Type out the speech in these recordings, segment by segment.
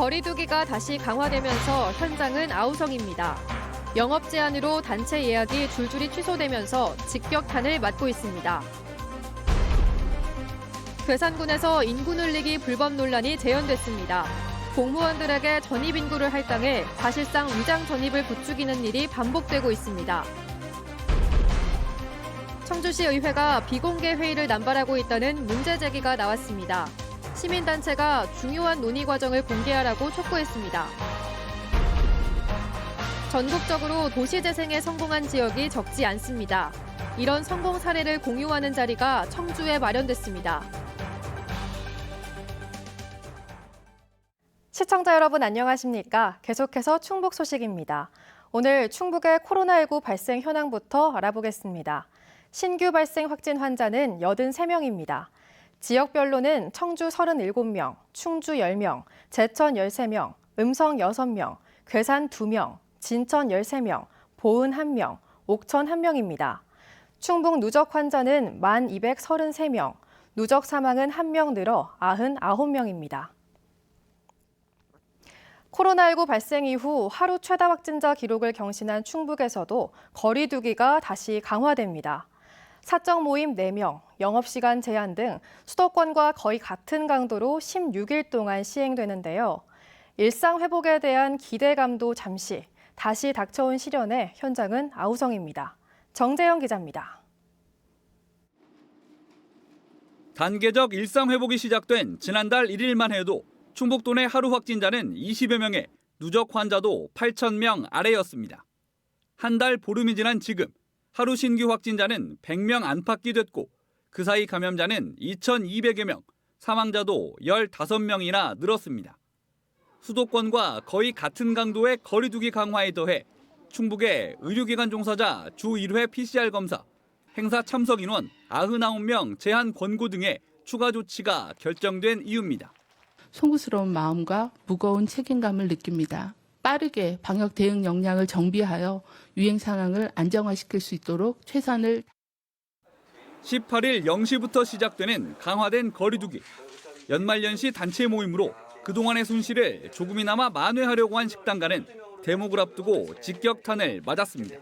거리 두기가 다시 강화되면서 현장은 아우성입니다. 영업 제한으로 단체 예약이 줄줄이 취소되면서 직격탄을 맞고 있습니다. 괴산군에서 인구 늘리기 불법 논란이 재현됐습니다. 공무원들에게 전입 인구를 할당해 사실상 위장 전입을 부추기는 일이 반복되고 있습니다. 청주시 의회가 비공개 회의를 남발하고 있다는 문제 제기가 나왔습니다. 시민단체가 중요한 논의 과정을 공개하라고 촉구했습니다. 전국적으로 도시재생에 성공한 지역이 적지 않습니다. 이런 성공 사례를 공유하는 자리가 청주에 마련됐습니다. 시청자 여러분 안녕하십니까? 계속해서 충북 소식입니다. 오늘 충북의 코로나19 발생 현황부터 알아보겠습니다. 신규 발생 확진 환자는 83명입니다. 지역별로는 청주 37명, 충주 10명, 제천 13명, 음성 6명, 괴산 2명, 진천 13명, 보은 1명, 옥천 1명입니다. 충북 누적 환자는 1,233명, 누적 사망은 1명 늘어 99명입니다. 코로나19 발생 이후 하루 최다 확진자 기록을 경신한 충북에서도 거리 두기가 다시 강화됩니다. 사적 모임 4명, 영업시간 제한 등 수도권과 거의 같은 강도로 16일 동안 시행되는데요. 일상 회복에 대한 기대감도 잠시, 다시 닥쳐온 시련에 현장은 아우성입니다. 정재영 기자입니다. 단계적 일상 회복이 시작된 지난달 1일만 해도 충북도 내 하루 확진자는 20여 명에 누적 환자도 8,000명 아래였습니다. 한 달 보름이 지난 지금 하루 신규 확진자는 100명 안팎이 됐고 그 사이 감염자는 2,200여 명, 사망자도 15명이나 늘었습니다. 수도권과 거의 같은 강도의 거리 두기 강화에 더해 충북의 의료기관 종사자 주 1회 PCR 검사, 행사 참석 인원 99명 제한 권고 등의 추가 조치가 결정된 이유입니다. 송구스러운 마음과 무거운 책임감을 느낍니다. 빠르게 방역 대응 역량을 정비하여 유행 상황을 안정화시킬 수 있도록 최선을 18일 0시부터 시작되는 강화된 거리두기. 연말연시 단체 모임으로 그동안의 손실을 조금이나마 만회하려고 한 식당가는 대목을 앞두고 직격탄을 맞았습니다.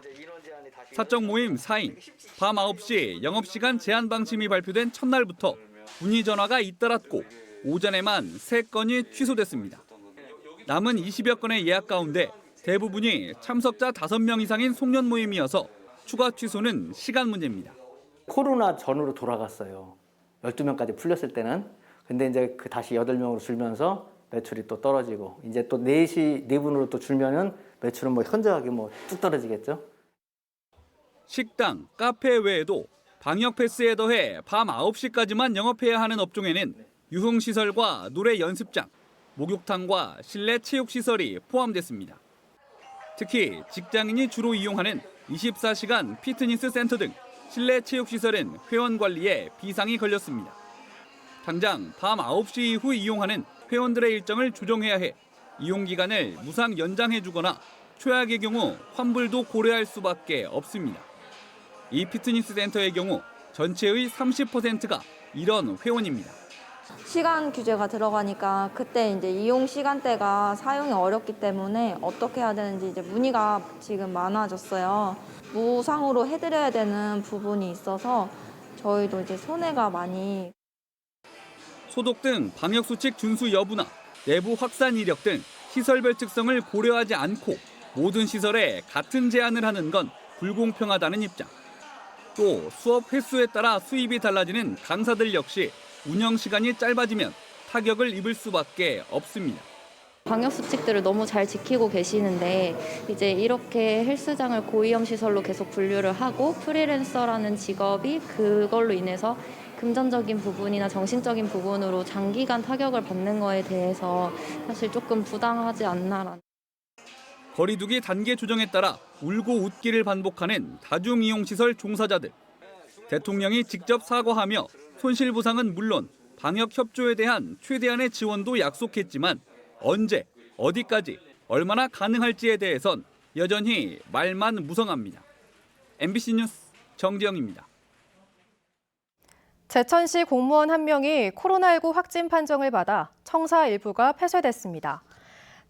사적 모임 4인, 밤 9시 영업시간 제한 방침이 발표된 첫날부터 문의 전화가 잇따랐고 오전에만 3건이 취소됐습니다. 남은 20여 건의 예약 가운데 대부분이 참석자 5명 이상인 송년 모임이어서 추가 취소는 시간 문제입니다. 코로나 전으로 돌아갔어요. 12명까지 풀렸을 때는. 근데 이제 그 다시 8명으로 줄면서 매출이 또 떨어지고 이제 또 4분으로 또 줄면은 매출은 현저하게 뚝 떨어지겠죠. 식당, 카페 외에도 방역 패스에 더해 밤 9시까지만 영업해야 하는 업종에는 유흥시설과 노래 연습장, 목욕탕과 실내 체육시설이 포함됐습니다. 특히 직장인이 주로 이용하는 24시간 피트니스 센터 등 실내 체육시설은 회원 관리에 비상이 걸렸습니다. 당장 밤 9시 이후 이용하는 회원들의 일정을 조정해야 해 이용 기간을 무상 연장해주거나 최악의 경우 환불도 고려할 수밖에 없습니다. 이 피트니스 센터의 경우 전체의 30%가 이런 회원입니다. 시간 규제가 들어가니까 그때 이제 이용 시간대가 사용이 어렵기 때문에 어떻게 해야 되는지 이제 문의가 지금 많아졌어요. 무상으로 해드려야 되는 부분이 있어서 저희도 이제 손해가 많이. 소독 등 방역수칙 준수 여부나 내부 확산 이력 등 시설별 특성을 고려하지 않고 모든 시설에 같은 제한을 하는 건 불공평하다는 입장. 또 수업 횟수에 따라 수입이 달라지는 강사들 역시 운영 시간이 짧아지면 타격을 입을 수밖에 없습니다. 방역 수칙들을 너무 잘 지키고 계시는데 이제 이렇게 헬스장을 고위험 시설로 계속 분류를 하고 프리랜서라는 직업이 그걸로 인해서 금전적인 부분이나 정신적인 부분으로 장기간 타격을 받는 거에 대해서 사실 조금 부당하지 않나라는. 거리두기 단계 조정에 따라 울고 웃기를 반복하는 다중이용시설 종사자들. 대통령이 직접 사과하며 손실보상은 물론 방역 협조에 대한 최대한의 지원도 약속했지만 언제, 어디까지, 얼마나 가능할지에 대해선 여전히 말만 무성합니다. MBC 뉴스 정재영입니다. 제천시 공무원 한 명이 코로나19 확진 판정을 받아 청사 일부가 폐쇄됐습니다.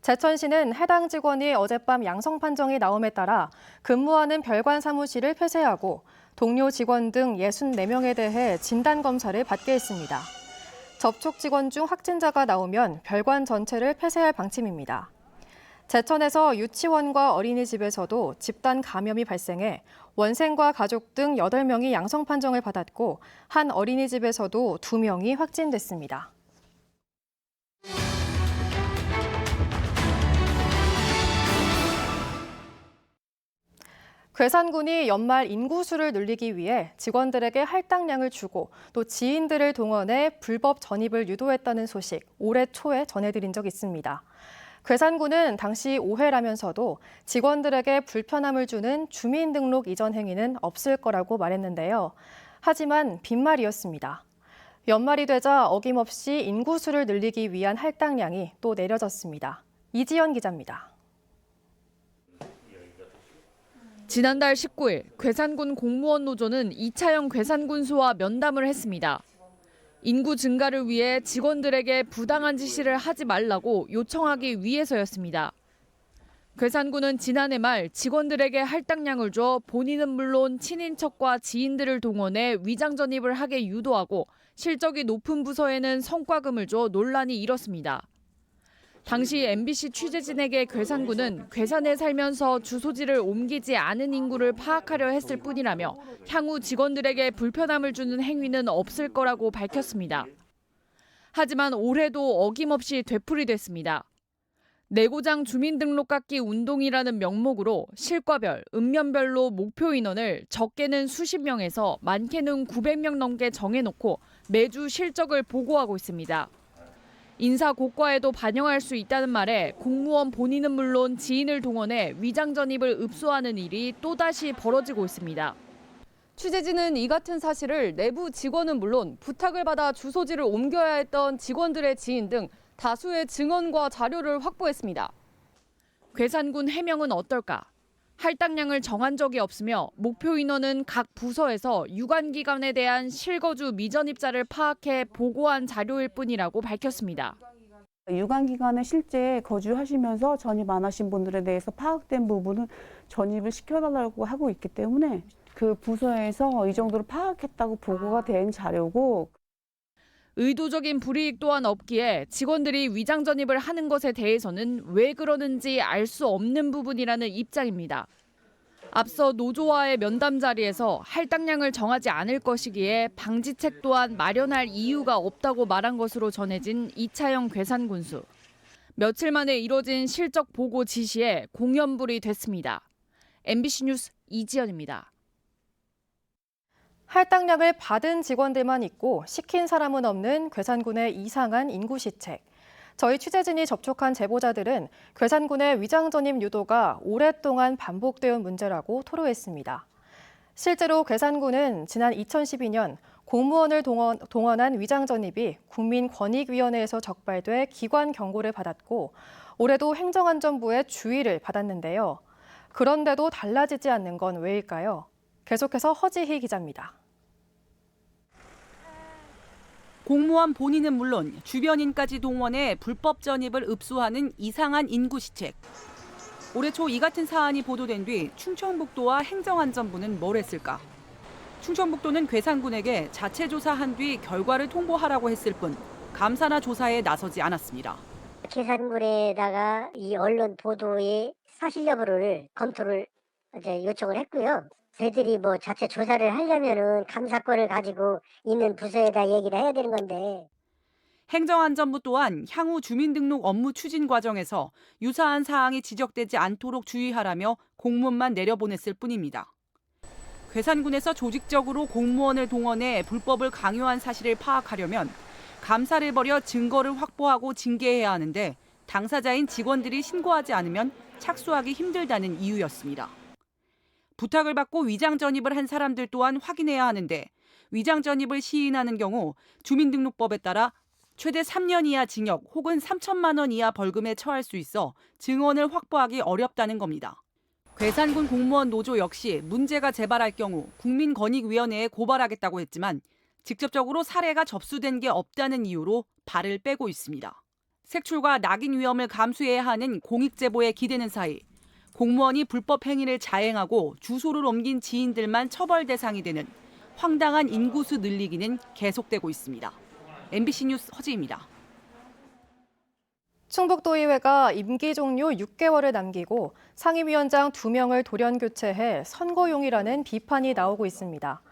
제천시는 해당 직원이 어젯밤 양성 판정이 나옴에 따라 근무하는 별관 사무실을 폐쇄하고 동료 직원 등 64명에 대해 진단검사를 받게 했습니다. 접촉 직원 중 확진자가 나오면 별관 전체를 폐쇄할 방침입니다. 제천에서 유치원과 어린이집에서도 집단 감염이 발생해 원생과 가족 등 8명이 양성 판정을 받았고 한 어린이집에서도 2명이 확진됐습니다. 괴산군이 연말 인구수를 늘리기 위해 직원들에게 할당량을 주고 또 지인들을 동원해 불법 전입을 유도했다는 소식 올해 초에 전해드린 적 있습니다. 괴산군은 당시 오해라면서도 직원들에게 불편함을 주는 주민등록 이전 행위는 없을 거라고 말했는데요. 하지만 빈말이었습니다. 연말이 되자 어김없이 인구수를 늘리기 위한 할당량이 또 내려졌습니다. 이지연 기자입니다. 지난달 19일 괴산군 공무원 노조는 이차영 괴산군수와 면담을 했습니다. 인구 증가를 위해 직원들에게 부당한 지시를 하지 말라고 요청하기 위해서였습니다. 괴산군은 지난해 말 직원들에게 할당량을 줘 본인은 물론 친인척과 지인들을 동원해 위장 전입을 하게 유도하고 실적이 높은 부서에는 성과금을 줘 논란이 일었습니다. 당시 MBC 취재진에게 괴산군은 괴산에 살면서 주소지를 옮기지 않은 인구를 파악하려 했을 뿐이라며 향후 직원들에게 불편함을 주는 행위는 없을 거라고 밝혔습니다. 하지만 올해도 어김없이 되풀이됐습니다. 내고장 주민등록 깎기 운동이라는 명목으로 실과별, 읍면별로 목표 인원을 적게는 수십 명에서 많게는 900명 넘게 정해놓고 매주 실적을 보고하고 있습니다. 인사 고과에도 반영할 수 있다는 말에 공무원 본인은 물론 지인을 동원해 위장 전입을 읍소하는 일이 또다시 벌어지고 있습니다. 취재진은 이 같은 사실을 내부 직원은 물론 부탁을 받아 주소지를 옮겨야 했던 직원들의 지인 등 다수의 증언과 자료를 확보했습니다. 괴산군 해명은 어떨까? 할당량을 정한 적이 없으며 목표 인원은 각 부서에서 유관기관에 대한 실거주 미전입자를 파악해 보고한 자료일 뿐이라고 밝혔습니다. 유관기관에 실제 거주하시면서 전입 안 하신 분들에 대해서 파악된 부분은 전입을 시켜달라고 하고 있기 때문에 그 부서에서 이 정도로 파악했다고 보고가 된 자료고 의도적인 불이익 또한 없기에 직원들이 위장 전입을 하는 것에 대해서는 왜 그러는지 알 수 없는 부분이라는 입장입니다. 앞서 노조와의 면담 자리에서 할당량을 정하지 않을 것이기에 방지책 또한 마련할 이유가 없다고 말한 것으로 전해진 이차영 괴산군수. 며칠 만에 이뤄진 실적 보고 지시에 공연불이 됐습니다. MBC 뉴스 이지연입니다. 할당량을 받은 직원들만 있고 시킨 사람은 없는 괴산군의 이상한 인구시책. 저희 취재진이 접촉한 제보자들은 괴산군의 위장 전입 유도가 오랫동안 반복되어 문제라고 토로했습니다. 실제로 괴산군은 지난 2012년 공무원을 동원한 위장 전입이 국민권익위원회에서 적발돼 기관 경고를 받았고 올해도 행정안전부의 주의를 받았는데요. 그런데도 달라지지 않는 건 왜일까요? 계속해서 허지희 기자입니다. 공무원 본인은 물론 주변인까지 동원해 불법 전입을 읍소하는 이상한 인구시책. 올해 초 이 같은 사안이 보도된 뒤 충청북도와 행정안전부는 뭘 했을까? 충청북도는 괴산군에게 자체 조사한 뒤 결과를 통보하라고 했을 뿐 감사나 조사에 나서지 않았습니다. 괴산군에다가 이 언론 보도의 사실 여부를 검토를 요청을 했고요. 저희들이 뭐 자체 조사를 하려면은 감사권을 가지고 있는 부서에다 얘기를 해야 되는 건데. 행정안전부 또한 향후 주민등록 업무 추진 과정에서 유사한 사항이 지적되지 않도록 주의하라며 공문만 내려보냈을 뿐입니다. 괴산군에서 조직적으로 공무원을 동원해 불법을 강요한 사실을 파악하려면 감사를 벌여 증거를 확보하고 징계해야 하는데 당사자인 직원들이 신고하지 않으면 착수하기 힘들다는 이유였습니다. 부탁을 받고 위장 전입을 한 사람들 또한 확인해야 하는데 위장 전입을 시인하는 경우 주민등록법에 따라 최대 3년 이하 징역 혹은 3천만 원 이하 벌금에 처할 수 있어 증언을 확보하기 어렵다는 겁니다. 괴산군 공무원 노조 역시 문제가 재발할 경우 국민권익위원회에 고발하겠다고 했지만 직접적으로 사례가 접수된 게 없다는 이유로 발을 빼고 있습니다. 색출과 낙인 위험을 감수해야 하는 공익제보에 기대는 사이 공무원이 불법 행위를 자행하고 주소를 옮긴 지인들만 처벌 대상이 되는 황당한 인구수 늘리기는 계속되고 있습니다. MBC 뉴스 허지입니다. 충북도의회가 임기 종료 6개월을 남기고 상임위원장 2명을 돌연 교체해 선거용이라는 비판이 나오고 있습니다.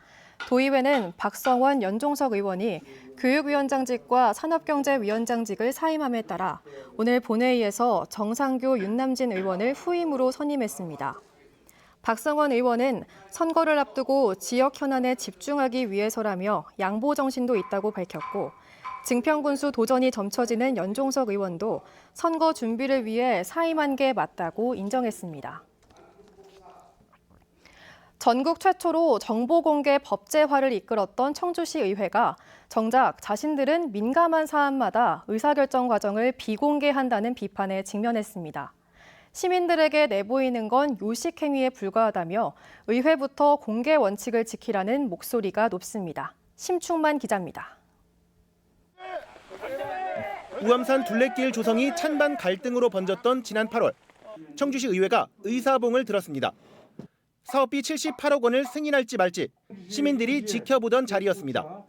도의회는 박성원, 연종석 의원이 교육위원장직과 산업경제위원장직을 사임함에 따라 오늘 본회의에서 정상교, 윤남진 의원을 후임으로 선임했습니다. 박성원 의원은 선거를 앞두고 지역 현안에 집중하기 위해서라며 양보 정신도 있다고 밝혔고, 증평군수 도전이 점쳐지는 연종석 의원도 선거 준비를 위해 사임한 게 맞다고 인정했습니다. 전국 최초로 정보공개 법제화를 이끌었던 청주시 의회가 정작 자신들은 민감한 사안마다 의사결정 과정을 비공개한다는 비판에 직면했습니다. 시민들에게 내보이는 건 요식행위에 불과하다며 의회부터 공개 원칙을 지키라는 목소리가 높습니다. 심충만 기자입니다. 우암산 둘레길 조성이 찬반 갈등으로 번졌던 지난 8월, 청주시 의회가 의사봉을 들었습니다. 사업비 78억 원을 승인할지 말지 시민들이 지켜보던 자리였습니다.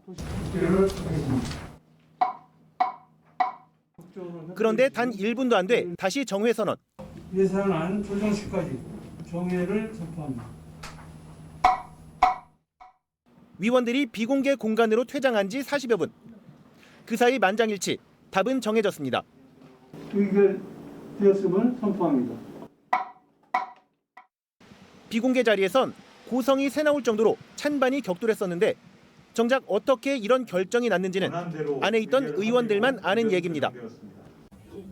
그런데 단 1분도 안 돼 다시 정회 선언. 예산안 조정 시까지 정회를 선포합니다. 위원들이 비공개 공간으로 퇴장한 지 40여 분. 그 사이 만장일치, 답은 정해졌습니다. 의결되었음을 선포합니다. 비공개 자리에선 고성이 새 나올 정도로 찬반이 격돌했었는데 정작 어떻게 이런 결정이 났는지는 안에 있던 의원들만 아는 얘기입니다.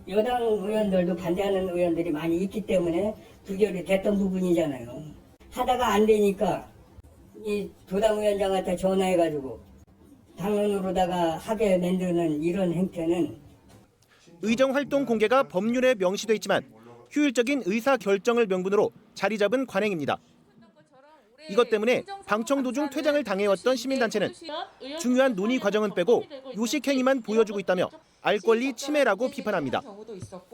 여당 의원들도 반대하는 의원들이 많이 있기 때문에 부결이 됐던 부분이잖아요. 하다가 안 되니까 이 도당 위원장한테 전화해가지고 당론으로다가 하게 만드는 이런 행태는 의정 활동 공개가 법률에 명시돼 있지만 효율적인 의사 결정을 명분으로 자리 잡은 관행입니다. 이것 때문에 방청 도중 퇴장을 당해왔던 시민단체는 중요한 논의 과정은 빼고 요식행위만 보여주고 있다며 알 권리 침해라고 비판합니다.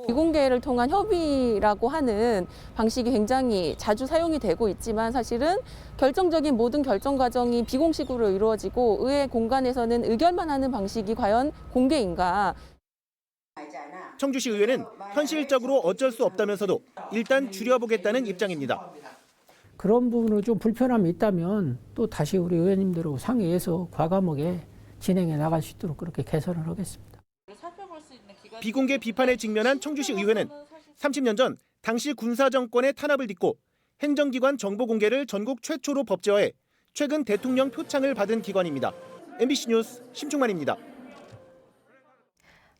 비공개를 통한 협의라고 하는 방식이 굉장히 자주 사용이 되고 있지만 사실은 결정적인 모든 결정 과정이 비공식으로 이루어지고 의회 공간에서는 의결만 하는 방식이 과연 공개인가. 청주시 의회는 현실적으로 어쩔 수 없다면서도 일단 줄여보겠다는 입장입니다. 그런 부분으로 좀 불편함이 있다면 또 다시 우리 의원님들하고 상의해서 과감하게 진행해 나갈 수 있도록 그렇게 개선을 하겠습니다. 비공개 비판에 직면한 청주시 의회는 30년 전 당시 군사 정권의 탄압을 딛고 행정기관 정보 공개를 전국 최초로 법제화해 최근 대통령 표창을 받은 기관입니다. MBC 뉴스 심충만입니다.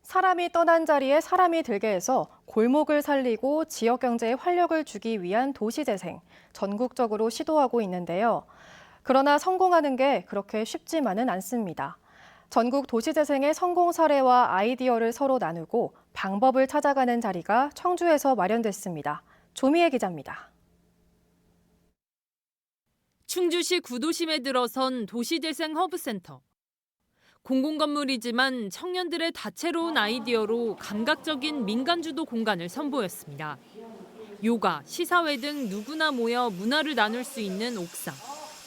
사람이 떠난 자리에 사람이 들게 해서 골목을 살리고 지역 경제에 활력을 주기 위한 도시재생, 전국적으로 시도하고 있는데요. 그러나 성공하는 게 그렇게 쉽지만은 않습니다. 전국 도시재생의 성공 사례와 아이디어를 서로 나누고 방법을 찾아가는 자리가 청주에서 마련됐습니다. 조미애 기자입니다. 충주시 구도심에 들어선 도시재생 허브센터. 공공건물이지만 청년들의 다채로운 아이디어로 감각적인 민간주도 공간을 선보였습니다. 요가, 시사회 등 누구나 모여 문화를 나눌 수 있는 옥상,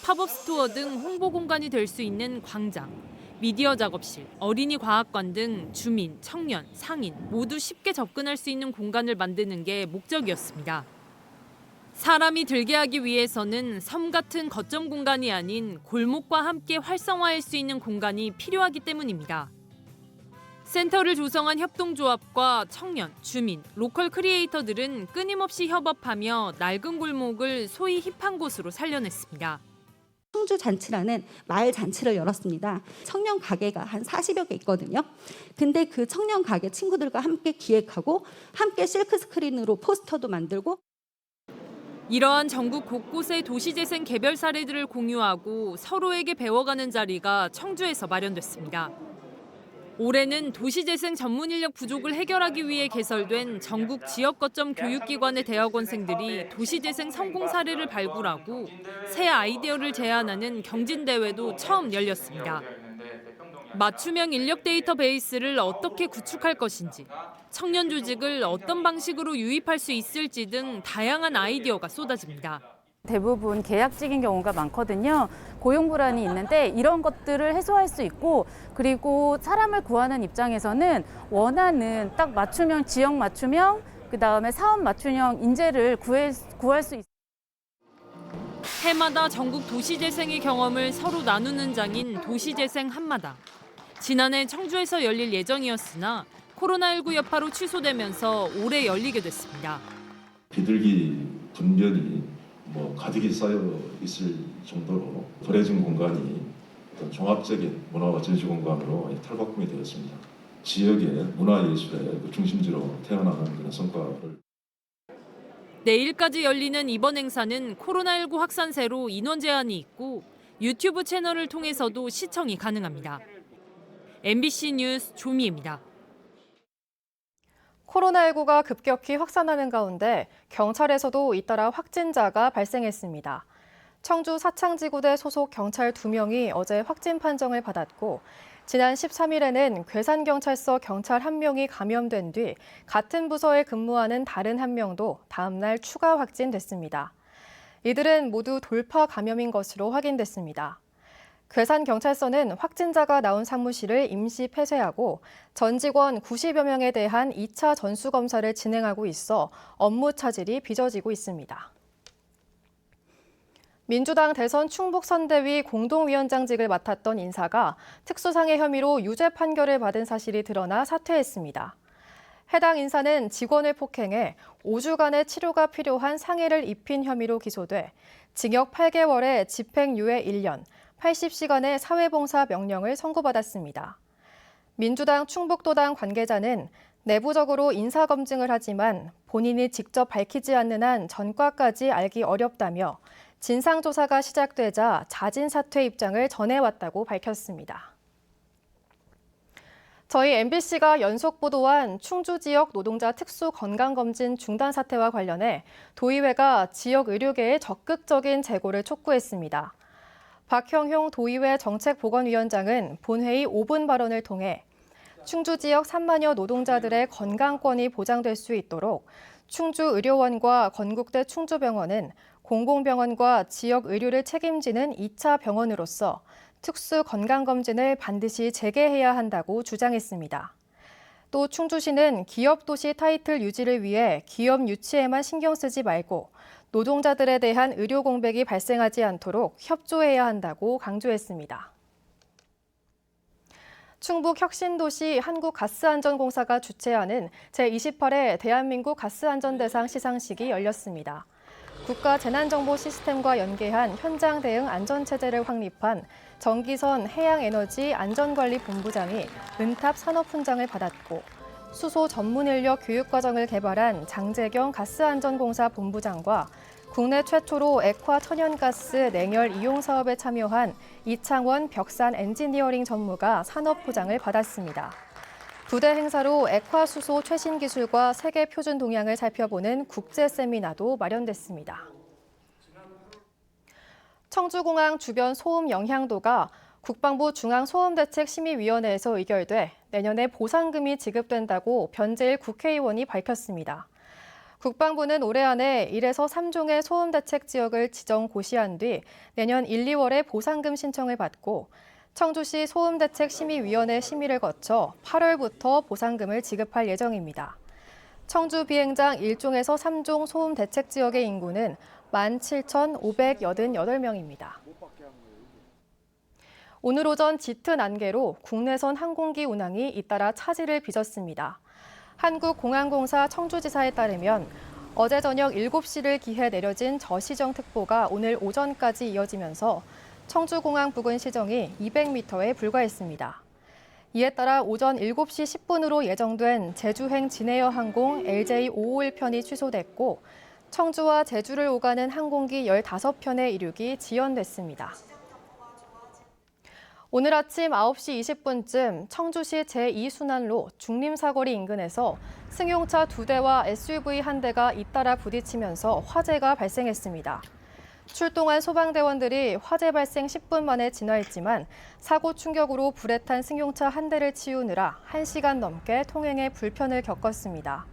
팝업 스토어 등 홍보 공간이 될 수 있는 광장, 미디어 작업실, 어린이 과학관 등 주민, 청년, 상인 모두 쉽게 접근할 수 있는 공간을 만드는 게 목적이었습니다. 사람이 들게 하기 위해서는 섬 같은 거점 공간이 아닌 골목과 함께 활성화할 수 있는 공간이 필요하기 때문입니다. 센터를 조성한 협동조합과 청년, 주민, 로컬 크리에이터들은 끊임없이 협업하며 낡은 골목을 소위 힙한 곳으로 살려냈습니다. 청주 잔치라는 마을 잔치를 열었습니다. 청년 가게가 한 40여 개 있거든요. 근데 그 청년 가게 친구들과 함께 기획하고 함께 실크 스크린으로 포스터도 만들고 이러한 전국 곳곳의 도시재생 개별 사례들을 공유하고 서로에게 배워가는 자리가 청주에서 마련됐습니다. 올해는 도시재생 전문 인력 부족을 해결하기 위해 개설된 전국 지역 거점 교육기관의 대학원생들이 도시재생 성공 사례를 발굴하고 새 아이디어를 제안하는 경진대회도 처음 열렸습니다. 맞춤형 인력 데이터베이스를 어떻게 구축할 것인지, 청년 조직을 어떤 방식으로 유입할 수 있을지 등 다양한 아이디어가 쏟아집니다. 대부분 계약직인 경우가 많거든요. 고용 불안이 있는데 이런 것들을 해소할 수 있고, 그리고 사람을 구하는 입장에서는 원하는 딱 맞춤형, 지역 맞춤형, 그다음에 사업 맞춤형 인재를 구할 수 있어요. 해마다 전국 도시재생의 경험을 서로 나누는 장인 도시재생 한마당. 지난해 청주에서 열릴 예정이었으나 코로나19 여파로 취소되면서 올해 열리게 됐습니다. 비둘기 분변이 가득히 쌓여 있을 정도로 버려진 공간이 어떤 종합적인 문화와 전시 공간으로 탈바꿈이 되었습니다. 지역의 문화예술의 중심지로 태어나는 그런 성과를. 내일까지 열리는 이번 행사는 코로나19 확산세로 인원 제한이 있고 유튜브 채널을 통해서도 시청이 가능합니다. MBC 뉴스 조미입니다. 코로나19가 급격히 확산하는 가운데 경찰에서도 잇따라 확진자가 발생했습니다. 청주 사창지구대 소속 경찰 2명이 어제 확진 판정을 받았고, 지난 13일에는 괴산경찰서 경찰 1명이 감염된 뒤 같은 부서에 근무하는 다른 1명도 다음 날 추가 확진됐습니다. 이들은 모두 돌파 감염인 것으로 확인됐습니다. 괴산경찰서는 확진자가 나온 사무실을 임시 폐쇄하고 전 직원 90여 명에 대한 2차 전수검사를 진행하고 있어 업무 차질이 빚어지고 있습니다. 민주당 대선 충북선대위 공동위원장직을 맡았던 인사가 특수상해 혐의로 유죄 판결을 받은 사실이 드러나 사퇴했습니다. 해당 인사는 직원을 폭행해 5주간의 치료가 필요한 상해를 입힌 혐의로 기소돼 징역 8개월에 집행유예 1년, 80시간의 사회봉사 명령을 선고받았습니다. 민주당 충북도당 관계자는 내부적으로 인사검증을 하지만 본인이 직접 밝히지 않는 한 전과까지 알기 어렵다며 진상조사가 시작되자 자진 사퇴 입장을 전해왔다고 밝혔습니다. 저희 MBC가 연속 보도한 충주 지역 노동자 특수 건강검진 중단 사태와 관련해 도의회가 지역 의료계의 적극적인 재고를 촉구했습니다. 박형용 도의회 정책보건위원장은 본회의 5분 발언을 통해 충주 지역 3만여 노동자들의 건강권이 보장될 수 있도록 충주의료원과 건국대 충주병원은 공공병원과 지역 의료를 책임지는 2차 병원으로서 특수 건강검진을 반드시 재개해야 한다고 주장했습니다. 또 충주시는 기업도시 타이틀 유지를 위해 기업 유치에만 신경 쓰지 말고 노동자들에 대한 의료 공백이 발생하지 않도록 협조해야 한다고 강조했습니다. 충북 혁신도시 한국가스안전공사가 주최하는 제28회 대한민국 가스안전대상 시상식이 열렸습니다. 국가재난정보시스템과 연계한 현장 대응 안전체제를 확립한 정기선 해양에너지 안전관리본부장이 은탑 산업훈장을 받았고, 수소 전문인력 교육과정을 개발한 장재경 가스안전공사 본부장과 국내 최초로 액화 천연가스 냉열 이용 사업에 참여한 이창원 벽산 엔지니어링 전무가 산업부장을 받았습니다. 부대 행사로 액화수소 최신 기술과 세계 표준 동향을 살펴보는 국제 세미나도 마련됐습니다. 청주공항 주변 소음 영향도가 국방부 중앙소음대책심의위원회에서 의결돼 내년에 보상금이 지급된다고 변재일 국회의원이 밝혔습니다. 국방부는 올해 안에 1에서 3종의 소음대책 지역을 지정 고시한 뒤 내년 1, 2월에 보상금 신청을 받고 청주시 소음대책심의위원회 심의를 거쳐 8월부터 보상금을 지급할 예정입니다. 청주 비행장 1종에서 3종 소음대책 지역의 인구는 17,588명입니다. 오늘 오전 짙은 안개로 국내선 항공기 운항이 잇따라 차질을 빚었습니다. 한국공항공사 청주지사에 따르면 어제 저녁 7시를 기해 내려진 저시정특보가 오늘 오전까지 이어지면서 청주공항 부근 시정이 200m에 불과했습니다. 이에 따라 오전 7시 10분으로 예정된 제주행 진에어 항공 LJ551편이 취소됐고 청주와 제주를 오가는 항공기 15편의 이륙이 지연됐습니다. 오늘 아침 9시 20분쯤 청주시 제2순환로 중림사거리 인근에서 승용차 2대와 SUV 1대가 잇따라 부딪히면서 화재가 발생했습니다. 출동한 소방대원들이 화재 발생 10분 만에 진화했지만 사고 충격으로 불에 탄 승용차 한 대를 치우느라 1시간 넘게 통행에 불편을 겪었습니다.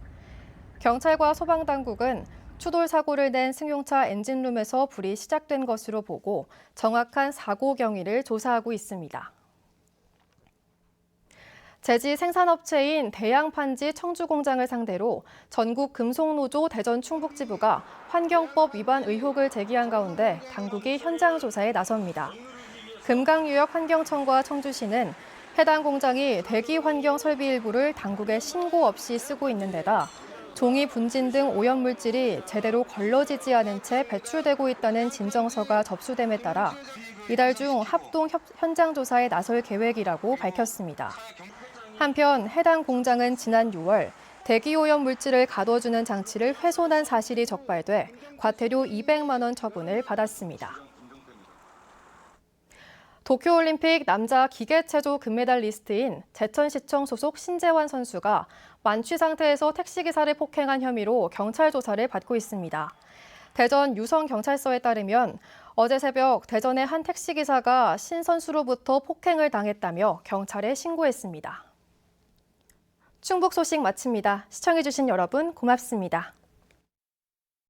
경찰과 소방당국은 추돌 사고를 낸 승용차 엔진룸에서 불이 시작된 것으로 보고 정확한 사고 경위를 조사하고 있습니다. 제지 생산업체인 대양판지 청주공장을 상대로 전국 금속노조 대전 충북지부가 환경법 위반 의혹을 제기한 가운데 당국이 현장 조사에 나섭니다. 금강유역환경청과 청주시는 해당 공장이 대기 환경 설비 일부를 당국에 신고 없이 쓰고 있는 데다 종이 분진 등 오염물질이 제대로 걸러지지 않은 채 배출되고 있다는 진정서가 접수됨에 따라 이달 중 합동 현장 조사에 나설 계획이라고 밝혔습니다. 한편 해당 공장은 지난 6월 대기오염 물질을 가둬주는 장치를 훼손한 사실이 적발돼 과태료 200만 원 처분을 받았습니다. 도쿄올림픽 남자 기계체조 금메달리스트인 제천시청 소속 신재환 선수가 만취 상태에서 택시기사를 폭행한 혐의로 경찰 조사를 받고 있습니다. 대전 유성경찰서에 따르면 어제 새벽 대전의 한 택시기사가 신 선수로부터 폭행을 당했다며 경찰에 신고했습니다. 충북 소식 마칩니다. 시청해주신 여러분 고맙습니다.